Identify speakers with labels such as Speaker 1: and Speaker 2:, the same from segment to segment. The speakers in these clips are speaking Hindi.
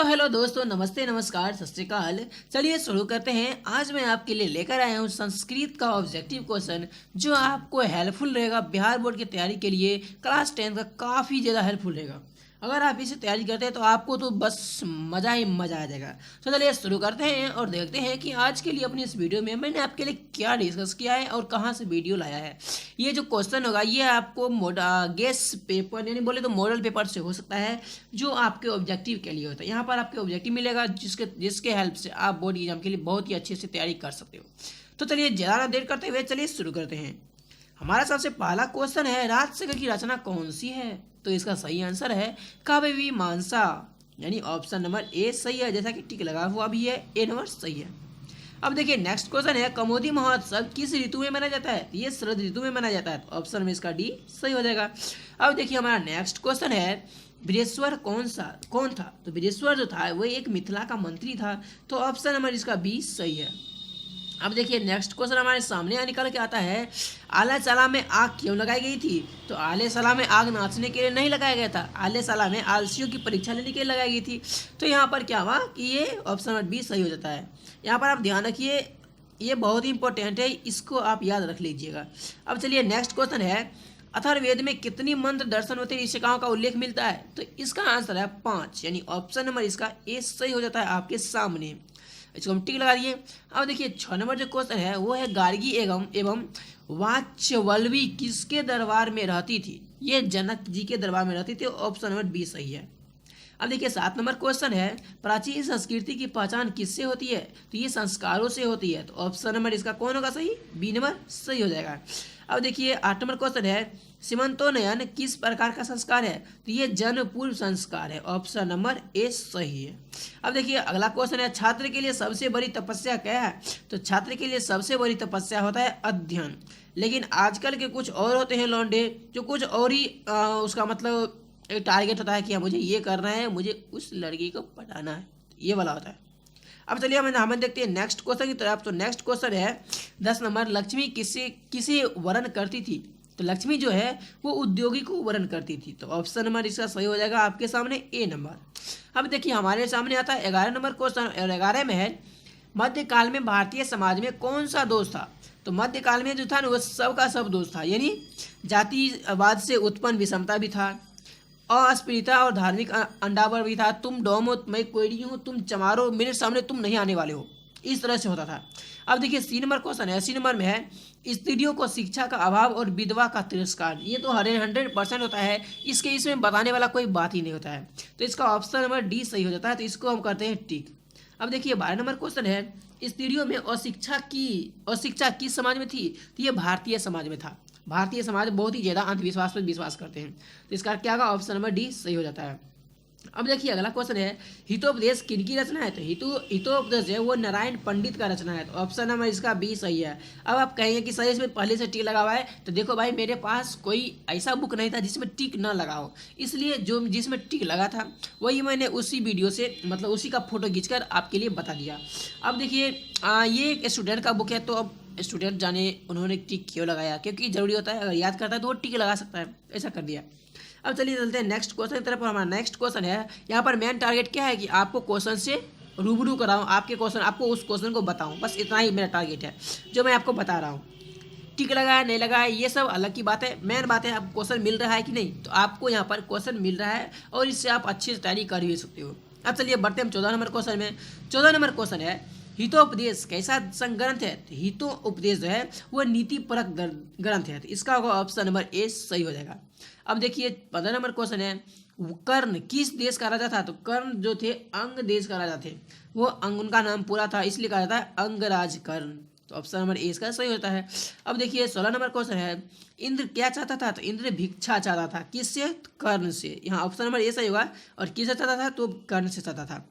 Speaker 1: तो हेलो दोस्तों, नमस्ते, नमस्कार, सत श्री अकाल। चलिए शुरू करते हैं। आज मैं आपके लिए लेकर आया हूँ संस्कृत का ऑब्जेक्टिव क्वेश्चन जो आपको हेल्पफुल रहेगा बिहार बोर्ड की तैयारी के लिए। क्लास 10 का काफ़ी ज़्यादा हेल्पफुल रहेगा। अगर आप इसे तैयारी करते हैं तो आपको तो बस मज़ा ही मज़ा आ जाएगा। तो चलिए शुरू करते हैं और देखते हैं कि आज के लिए अपनी इस वीडियो में मैंने आपके लिए क्या डिस्कस किया है और कहाँ से वीडियो लाया है। ये जो क्वेश्चन होगा ये आपको गेस पेपर यानी बोले तो मॉडल पेपर से हो सकता है, जो आपके ऑब्जेक्टिव के लिए होता है। यहाँ पर आपके ऑब्जेक्टिव मिलेगा जिसके हेल्प से आप बोर्ड एग्जाम के लिए बहुत ही अच्छे से तैयारी कर सकते हो। तो चलिए ज़्यादा देर करते हुए चलिए शुरू करते हैं। हमारा सबसे पहला क्वेश्चन है, राजशेखर की रचना कौन सी है? तो इसका सही आंसर है काव्यमीमांसा, यानी ऑप्शन नंबर ए सही है, जैसा कि टिक लगा हुआ भी है, ए नंबर सही है। अब देखिए नेक्स्ट क्वेश्चन है, कमोदी महोत्सव किस ऋतु में मनाया जाता है? ये शरद ऋतु में मनाया जाता है, तो ऑप्शन में इसका डी सही हो जाएगा। अब देखिए हमारा नेक्स्ट क्वेश्चन है, बृहस्पति कौन था? तो बृहस्पति जो था वो एक मिथिला का मंत्री था, तो ऑप्शन नंबर इसका बी सही है। अब देखिए नेक्स्ट क्वेश्चन हमारे सामने निकल के आता है, आले साला में आग क्यों लगाई गई थी? तो आले साला में आग नाचने के लिए नहीं लगाया गया था, आले साला में आलसियों की परीक्षा लेने के लिए लगाई गई थी। तो यहाँ पर क्या हुआ कि ये ऑप्शन नंबर बी सही हो जाता है। यहाँ पर आप ध्यान रखिए, ये बहुत ही इंपॉर्टेंट है, इसको आप याद रख लीजिएगा। अब चलिए नेक्स्ट क्वेश्चन है, अथर्ववेद में कितनी मंत्र दर्शन होते ऋषिकाओं का उल्लेख मिलता है? तो इसका आंसर है 5, यानी ऑप्शन नंबर इसका ए सही हो जाता है आपके सामने। इसको हम टिक लगा दिए। अब देखिए 6 नंबर जो क्वेश्चन है वो है, गार्गी एवं वाच्यवल्लभी किसके दरबार में रहती थी? ये जनक जी के दरबार में रहती थी, ऑप्शन नंबर बी सही है। अब देखिए 7 नंबर क्वेश्चन है, प्राचीन संस्कृति की पहचान किससे होती है? तो ये संस्कारों से होती है, तो ऑप्शन नंबर इसका कौन होगा सही? बी नंबर सही हो जाएगा। अब देखिए 8 नंबर क्वेश्चन है, सीमंतोन्नयन किस प्रकार का संस्कार है? तो ये जन्म पूर्व संस्कार है, ऑप्शन नंबर ए सही है। अब देखिए अगला क्वेश्चन है, छात्र के लिए सबसे बड़ी तपस्या क्या है? तो छात्र के लिए सबसे बड़ी तपस्या होता है अध्ययन। लेकिन आजकल के कुछ और होते हैं लौंडे, जो कुछ और ही उसका मतलब एक टारगेट होता है कि मुझे ये करना है, मुझे उस लड़की को पटाना है, ये वाला होता है। अब चलिए हमें देखते हैं नेक्स्ट क्वेश्चन की तरफ। तो नेक्स्ट क्वेश्चन है 10 नंबर, लक्ष्मी किसे वर्ण करती थी? तो लक्ष्मी जो है वो उद्योगी को वर्ण करती थी, तो ऑप्शन नंबर इसका सही हो जाएगा आपके सामने ए नंबर। अब देखिए हमारे सामने आता है 11 नंबर क्वेश्चन, और 11 में है, मध्यकाल में भारतीय समाज में कौन सा दोष था? तो मध्यकाल में जो था ना वो सबका सब दोष था, यानी जातिवाद से उत्पन्न विषमता भी था, अस्पृश्यता और धार्मिक अंडावर भी था, तुम डोमो मैं कोयडी हूँ, तुम चमारो मेरे सामने तुम नहीं आने वाले हो, इस तरह से होता था। अब देखिए सी नंबर क्वेश्चन है, सी नंबर में है, स्त्रियों को शिक्षा का अभाव और विधवा का तिरस्कार। ये तो 100% होता है, इसमें बताने वाला कोई बात ही नहीं होता है, तो इसका ऑप्शन नंबर डी सही हो जाता है, तो इसको हम करते हैं टिक। अब देखिए 12 नंबर क्वेश्चन है, स्त्रियों में अशिक्षा किस समाज में थी? तो ये भारतीय समाज में था। भारतीय समाज बहुत ही ज़्यादा अंधविश्वास पर विश्वास करते हैं, तो इसका क्या होगा? ऑप्शन नंबर डी सही हो जाता है। अब देखिए अगला क्वेश्चन है, हितोपदेश किनकी रचना है? तो हितोपदेश है वो नारायण पंडित का रचना है, तो ऑप्शन नंबर इसका बी सही है। अब आप कहेंगे कि सर इसमें पहले से टिक लगा हुआ है, तो देखो भाई मेरे पास कोई ऐसा बुक नहीं था जिसमें टिक ना लगा हो, इसलिए जो जिसमें टिक लगा था वही मैंने उसी वीडियो से मतलब उसी का फोटो खींचकर आपके लिए बता दिया। अब देखिए ये एक स्टूडेंट का बुक है, तो अब स्टूडेंट जाने उन्होंने टिक क्यों लगाया, क्योंकि जरूरी होता है, अगर याद करता है तो वो टिक लगा सकता है, ऐसा कर दिया। अब चलिए चलते हैं नेक्स्ट क्वेश्चन की तरफ। हमारा नेक्स्ट क्वेश्चन है, यहाँ पर मेन टारगेट क्या है कि आपको क्वेश्चन से रूबरू कराऊँ, आपको उस क्वेश्चन को बताऊँ, बस इतना ही मेरा टारगेट है जो मैं आपको बता रहा हूँ। टिक लगा है नहीं लगा है ये सब अलग की बात है, मेन बात है आपको क्वेश्चन मिल रहा है कि नहीं। तो आपको यहाँ पर क्वेश्चन मिल रहा है और इससे आप अच्छी से तैयारी कर भी सकते हो। अब चलिए बढ़ते हैं 14 नंबर क्वेश्चन में। 14 नंबर क्वेश्चन है, हितोपदेश कैसा ग्रंथ है? तो हितोपदेश जो है वो नीति परक ग्रंथ है, तो इसका होगा ऑप्शन नंबर ए सही हो जाएगा। अब देखिए 15 नंबर क्वेश्चन है, कर्ण किस देश का राजा था? तो कर्ण जो थे अंग देश का राजा थे, वो अंग उनका नाम पूरा था इसलिए कहा जाता है अंगराज कर्ण, तो ऑप्शन नंबर ए इसका सही होता है। अब देखिए 16 नंबर क्वेश्चन है, इंद्र क्या चाहता था? तो इंद्र भिक्षा चाहता था, किससे? कर्ण से, यहाँ ऑप्शन नंबर ए सही होगा, और किससे चाहता था? तो कर्ण से चाहता था।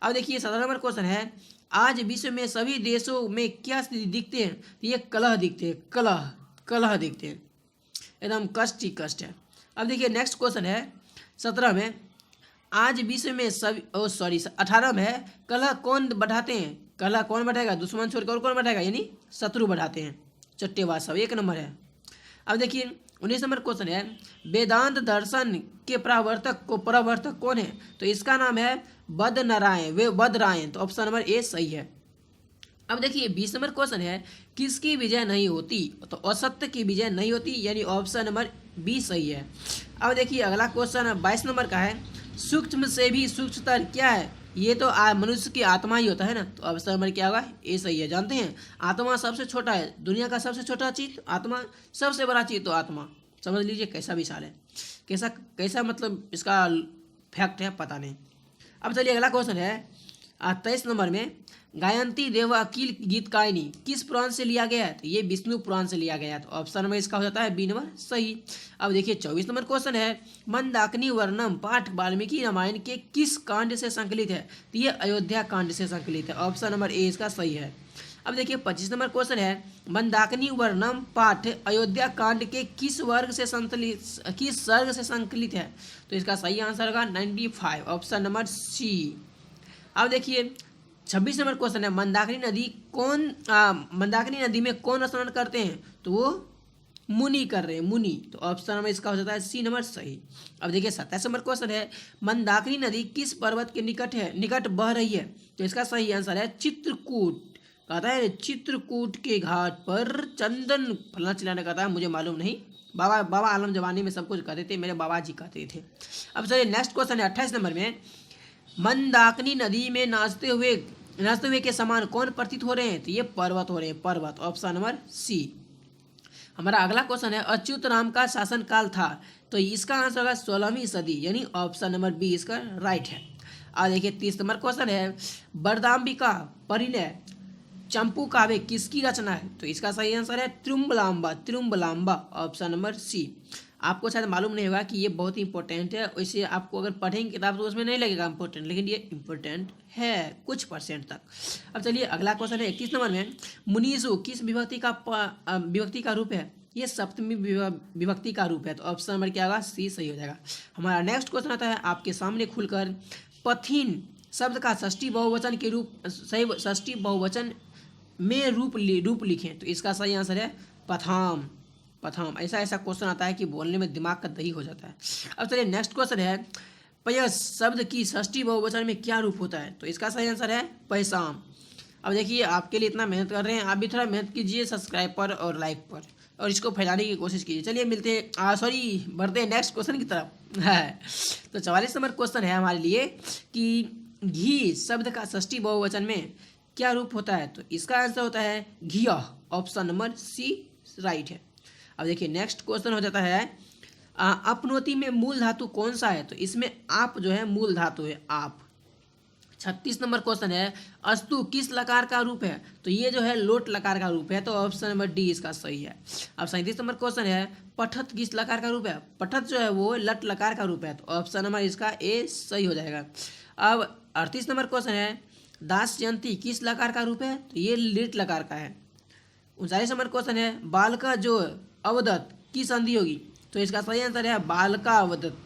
Speaker 1: अब देखिए 17 नंबर क्वेश्चन है, आज विश्व में सभी देशों में क्या स्थिति दिखते हैं? तो ये कलह दिखते हैं, कलह दिखते हैं, एकदम कष्ट ही कष्ट है। अब देखिए नेक्स्ट क्वेश्चन है 17 में, आज विश्व में सभी 18 में है, कलह कौन बढ़ाते हैं? कलह कौन बढ़ाएगा? दुश्मन छोड़कर और कौन बढ़ाएगा? यानी शत्रु बढ़ाते हैं, चट्टेबाज सब, एक नंबर है। अब देखिए 19 नंबर क्वेश्चन है, वेदांत दर्शन के प्रवर्तक कौन है? तो इसका नाम है बद नारायण वे बद रायन, तो ऑप्शन नंबर ए सही है। अब देखिए 20 नंबर क्वेश्चन है, किसकी विजय नहीं होती, तो असत्य की विजय नहीं होती, यानी ऑप्शन नंबर बी सही है। अब देखिए अगला क्वेश्चन 22 नंबर का है, सूक्ष्म से भी सूक्ष्मतर क्या है, ये तो मनुष्य की आत्मा ही होता है ना, तो ऑप्शन नंबर क्या होगा, ए सही है। जानते हैं आत्मा सबसे छोटा है, दुनिया का सबसे छोटा चीज आत्मा, सबसे बड़ा चीज तो आत्मा, समझ लीजिए कैसा विशाल है, कैसा कैसा मतलब इसका फैक्ट है पता नहीं। अब चलिए अगला क्वेश्चन है 23 नंबर में, गायंती देव अकील गीत कायनी किस पुराण से लिया गया है, तो ये विष्णु पुराण से लिया गया है, तो ऑप्शन नंबर इसका हो जाता है बी नंबर सही। अब देखिए 24 नंबर क्वेश्चन है, मंदाकिनी वर्णम पाठ वाल्मीकि रामायण के किस कांड से संकलित है, तो ये अयोध्या कांड से संकलित है, ऑप्शन नंबर ए इसका सही है। अब देखिए 25 नंबर क्वेश्चन है, मंदाकिनी वर्णम पाठ अयोध्या कांड के किस वर्ग से संकलित, किस सर्ग से संकलित है, तो इसका सही आंसर होगा 95, ऑप्शन नंबर सी। अब देखिए 26 नंबर क्वेश्चन है, मंदाकिनी नदी में कौन स्नान करते हैं, तो वो मुनि कर रहे हैं, मुनि, तो ऑप्शन नंबर इसका हो जाता है सी नंबर सही। अब देखिए 27 नंबर क्वेश्चन है, मंदाकिनी नदी किस पर्वत के निकट बह रही है, तो इसका सही आंसर है चित्रकूट। कहता है चित्रकूट के घाट पर चंदन फलना चिलाना, कहता है मुझे मालूम नहीं, बाबा आलम जवानी में सब कुछ कहते थे, मेरे बाबा जी कहते थे। अब चलिए नेक्स्ट क्वेश्चन है 28 नंबर में, मंदाकिनी नदी में नाचते हुए के समान कौन प्रतीत हो रहे हैं, तो ये पर्वत हो रहे हैं, पर्वत, ऑप्शन नंबर सी। हमारा अगला क्वेश्चन है, अच्युत राम का शासनकाल था, तो इसका आंसर होगा 16वीं सदी, यानी ऑप्शन नंबर बी इसका राइट है। अब देखिए 30 नंबर क्वेश्चन है, वरदाम्बिका परिणय चंपू काव्य किसकी रचना है, तो इसका सही आंसर है त्रिम्बलाम्बा, ऑप्शन नंबर सी। आपको शायद मालूम नहीं होगा कि ये बहुत ही इंपॉर्टेंट है, वैसे आपको अगर पढ़ेंगे किताब तो उसमें नहीं लगेगा इंपॉर्टेंट, लेकिन ये इंपॉर्टेंट है कुछ परसेंट तक। अब चलिए अगला क्वेश्चन है 31 नंबर में, मुनीसु किस विभक्ति का रूप है, ये सप्तमी विभक्ति का रूप है, तो ऑप्शन नंबर क्या होगा, सी सही हो जाएगा। हमारा नेक्स्ट क्वेश्चन आता है आपके सामने खुलकर, पथिन शब्द का षष्ठी बहुवचन के रूप, सही षष्ठी बहुवचन में रूप लिखें, तो इसका सही आंसर है पथाम। ऐसा क्वेश्चन आता है कि बोलने में दिमाग का दही हो जाता है। अब चलिए नेक्स्ट क्वेश्चन है, पयस शब्द की षष्ठी बहुवचन में क्या रूप होता है, तो इसका सही आंसर है पैसाम। अब देखिए आपके लिए इतना मेहनत कर रहे हैं, आप भी थोड़ा मेहनत कीजिए सब्सक्राइब पर और लाइक पर, और इसको फैलाने की कोशिश कीजिए। चलिए बढ़ते हैं नेक्स्ट क्वेश्चन की तरफ है। तो 44 नंबर क्वेश्चन है हमारे लिए कि घी शब्द का षष्ठी बहुवचन में क्या रूप होता है, तो इसका आंसर होता है घिया, ऑप्शन नंबर सी राइट है। अब देखिए नेक्स्ट क्वेश्चन हो जाता है, अपनोति में मूल धातु कौन सा है, तो इसमें आप जो है मूल धातु है आप। 36 नंबर क्वेश्चन है, अस्तु किस लकार का रूप है, तो ये जो है लोट लकार का रूप है, तो ऑप्शन नंबर डी इसका सही है। अब 37 नंबर क्वेश्चन है, पठत किस लकार का रूप है, पठत जो है वो लट लकार का रूप है, तो ऑप्शन नंबर इसका ए सही हो जाएगा। अब 38 नंबर क्वेश्चन है, दास जयंती किस लकार का रूप है, तो ये लिट लकार का है। 39 नंबर क्वेश्चन है, बालका जो अवदत्त की संधि होगी, तो इसका सही आंसर है बालका अवदत्त,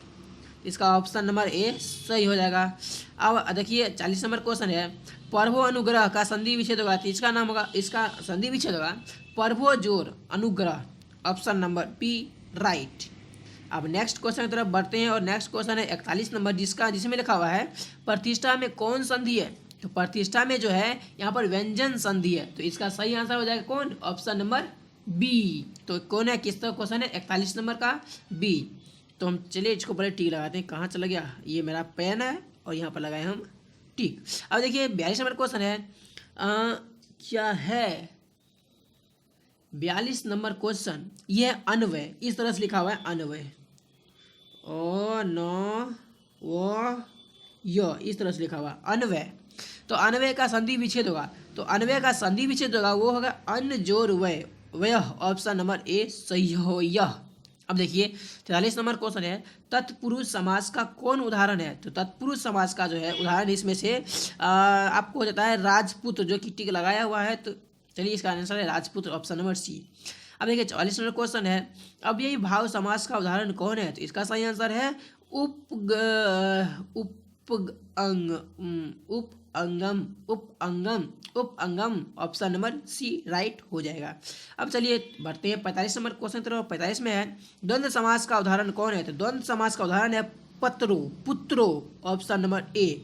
Speaker 1: इसका ऑप्शन नंबर ए सही हो जाएगा। अब देखिए 40 नंबर क्वेश्चन है, पर्वो अनुग्रह का संधि विच्छेद होगा, तो इसका नाम होगा, इसका संधि विच्छेद होगा पर्वो जोर अनुग्रह, ऑप्शन नंबर बी राइट। अब नेक्स्ट क्वेश्चन की तरफ बढ़ते हैं, और नेक्स्ट क्वेश्चन है 41 नंबर, जिसमें लिखा हुआ है प्रतिष्ठा में कौन संधि है, तो प्रतिष्ठा में जो है यहाँ पर व्यंजन संधि है, तो इसका सही आंसर हो जाएगा कौन, ऑप्शन नंबर बी। तो कौन है, किसका क्वेश्चन है 41 नंबर का बी। तो हम चलिए इसको पहले टिक लगाते हैं, कहाँ चला गया, ये मेरा पेन है और यहाँ पर लगाए हम टिक। अब देखिए 42 नंबर क्वेश्चन है, क्या है 42 नंबर क्वेश्चन, ये है अन्वय, इस तरह से लिखा हुआ है अन्वय, ओ नो वो यो, इस तरह से लिखा हुआ अन्वय। तो अन्वय का संधि विच्छेद होगा, तो अन्वय का संधि विच्छेद होगा वो होगा अन जोर वय, ऑप्शन नंबर ए सही हो यह। अब देखिए 43 नंबर क्वेश्चन है, तत्पुरुष समास का कौन उदाहरण है, तो तत्पुरुष समास का जो है उदाहरण इसमें से आपको हो जाता है राजपुत्र, जो कि टिक लगाया हुआ है, तो चलिए इसका आंसर है राजपुत्र, ऑप्शन नंबर सी। अब देखिए 44 नंबर क्वेश्चन है, अब यही भाव समास का उदाहरण कौन है, तो इसका सही आंसर है उपअंगम, ऑप्शन नंबर सी राइट हो जाएगा। अब चलिए बढ़ते हैं 45 नंबर क्वेश्चन तरफ। 45 में है, द्वंद्व समास का उदाहरण कौन है, तो द्वंद्व समास का उदाहरण है पुत्रो, option number A.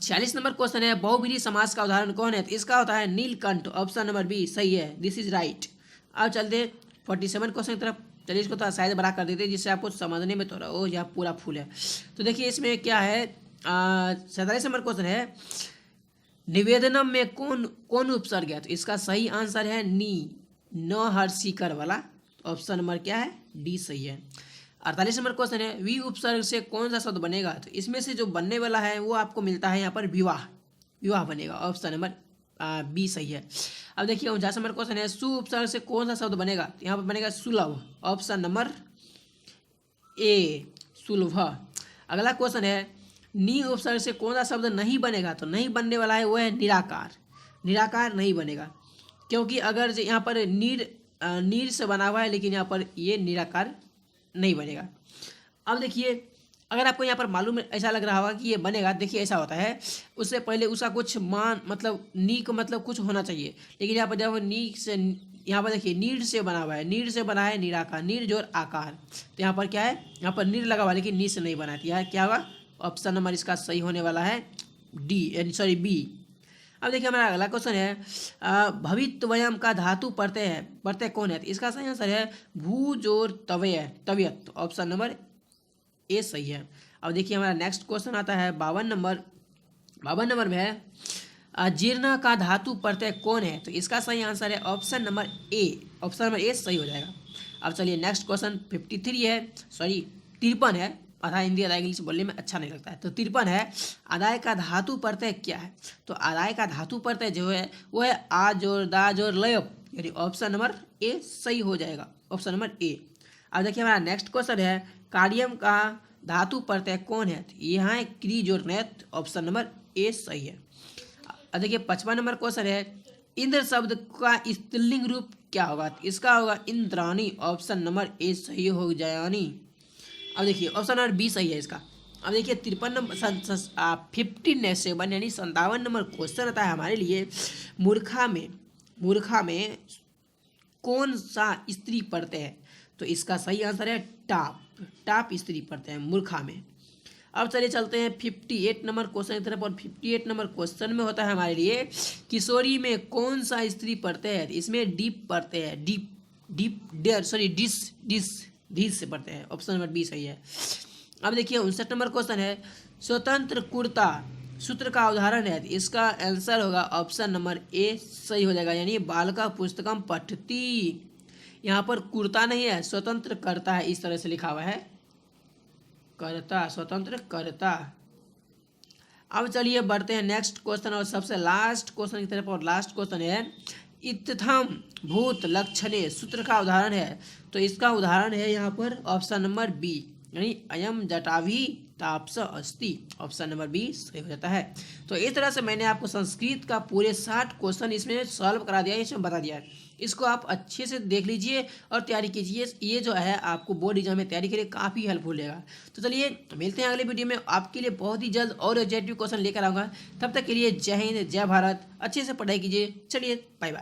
Speaker 1: 46 number question है, बहुब्रीहि समास का उदाहरण कौन है? तो इसका होता है नीलकंठ, ऑप्शन नंबर बी सही है, दिस इज राइट। अब चलते 47 क्वेश्चन की तरफ। चलिए इसको थोड़ा साइज बड़ा कर देते हैं जिससे आपको समझने में थोड़ा ओ यहाँ पूरा फुल है। तो देखिए इसमें क्या है, 47 नंबर क्वेश्चन है, निवेदनम में कौन कौन उपसर्ग है? तो इसका सही आंसर है नी, न हर्षिकर वाला, ऑप्शन नंबर क्या है? डी सही है। 48 नंबर क्वेश्चन है, वी उपसर्ग से कौन सा शब्द बनेगा? तो इसमें से जो बनने वाला है वो आपको मिलता है यहाँ पर विवाह, विवाह बनेगा, ऑप्शन नंबर बी सही है। अब देखिए 49 नंबर क्वेश्चन है, सु उपसर्ग से कौन सा शब्द बनेगा? तो यहाँ पर बनेगा सुलभ, ऑप्शन नंबर ए सुलभ। अगला क्वेश्चन है, नी उपसर्ग से कौन सा शब्द नहीं बनेगा? तो नहीं बनने वाला है वो है निराकार, निराकार नहीं बनेगा, क्योंकि अगर यहाँ पर नीर से बना हुआ है लेकिन यहाँ पर ये निराकार नहीं बनेगा। अब देखिए अगर आपको यहाँ पर मालूम ऐसा लग रहा होगा कि ये बनेगा, देखिए ऐसा होता है, उससे पहले उसका कुछ मान मतलब नी को मतलब कुछ होना चाहिए, लेकिन यहाँ पर जब नी से यहाँ पर देखिए नीर से बना हुआ है, नीर से बना है निराकार, नीर जोड़ आकार, तो यहाँ पर क्या है, यहाँ पर नीर लगा हुआ है लेकिन नी से नहीं बना है, यहाँ क्या होगा? ऑप्शन नंबर इसका सही होने वाला है डी, सॉरी बी। अब देखिए हमारा अगला क्वेश्चन है, भवित्वयम का धातु प्रत्यय कौन है? तो इसका सही आंसर है भू जोर तवय, तवियत, तो ऑप्शन नंबर ए सही है। अब देखिए हमारा नेक्स्ट क्वेश्चन आता है 52 नंबर में है, जीर्ण का धातु प्रत्यय कौन है? तो इसका सही आंसर है option number A, option number A सही हो जाएगा। अब चलिए नेक्स्ट क्वेश्चन 53 है, सॉरी 53 है, आधा हिंदी आधा इंग्लिश बोलने में अच्छा नहीं लगता है, तो 53 है, आदाय का धातु प्रत्यय क्या है? तो आदाय का धातु प्रत्यय जो है वो है आ जोर दा जोर लयप, यानी ऑप्शन नंबर ए सही हो जाएगा, ऑप्शन नंबर ए। अब देखिए हमारा नेक्स्ट क्वेश्चन है, कार्यम का धातु प्रत्यय कौन है? तो यहाँ है क्री जोर नेत, ऑप्शन नंबर ए सही है। अब देखिए 55 नंबर क्वेश्चन है, इंद्र शब्द का स्त्रीलिंग रूप क्या होगा? तो इसका होगा इंद्राणी, ऑप्शन नंबर ए सही हो जायानी। अब देखिए ऑप्शन नंबर बी सही है इसका। अब देखिए 53 नंबर 57 यानी 57 नंबर क्वेश्चन आता है हमारे लिए, मूर्खा में कौन सा स्त्री प्रत्यय है? तो इसका सही आंसर है टाप, टाप स्त्री प्रत्यय है मूर्खा में। अब चलिए चलते हैं 58 नंबर क्वेश्चन की तरफ, और 58 नंबर क्वेश्चन में होता है हमारे लिए, किशोरी में कौन सा स्त्री प्रत्यय है? इसमें डीप प्रत्यय है, डिस से पढ़ते हैं, ऑप्शन नंबर बी सही है। अब देखिए 59 नंबर क्वेश्चन है, स्वतंत्र कुर्ता सूत्र का उदाहरण है? इसका आंसर होगा ऑप्शन नंबर ए सही हो जाएगा, यानी बालिका पुस्तकम पठती, यहाँ पर कुर्ता नहीं है, स्वतंत्र करता है, इस तरह से लिखा हुआ है, करता, स्वतंत्र करता। अब चलिए बढ़ते हैं नेक्स्ट क्वेश्चन और सबसे लास्ट क्वेश्चन की तरफ, और लास्ट क्वेश्चन है, इत्थम भूत लक्षणे सूत्र का उदाहरण है? तो इसका उदाहरण है यहाँ पर ऑप्शन नंबर बी, यानी अयम जटाभी तापस अस्ति, ऑप्शन नंबर बी सही हो जाता है। तो इस तरह से मैंने आपको संस्कृत का पूरे 60 क्वेश्चन इसमें सॉल्व करा दिया है, इसमें बता दिया है, इसको आप अच्छे से देख लीजिए और तैयारी कीजिए, ये जो है आपको बोर्ड एग्जाम में तैयारी के लिए काफ़ी हेल्पफुल रहेगा। तो चलिए मिलते हैं अगले वीडियो में, आपके लिए बहुत ही जल्द और ऑब्जेक्टिव क्वेश्चन लेकर आऊँगा। तब तक के लिए जय हिंद, जय भारत, अच्छे से पढ़ाई कीजिए। चलिए बाय बाय।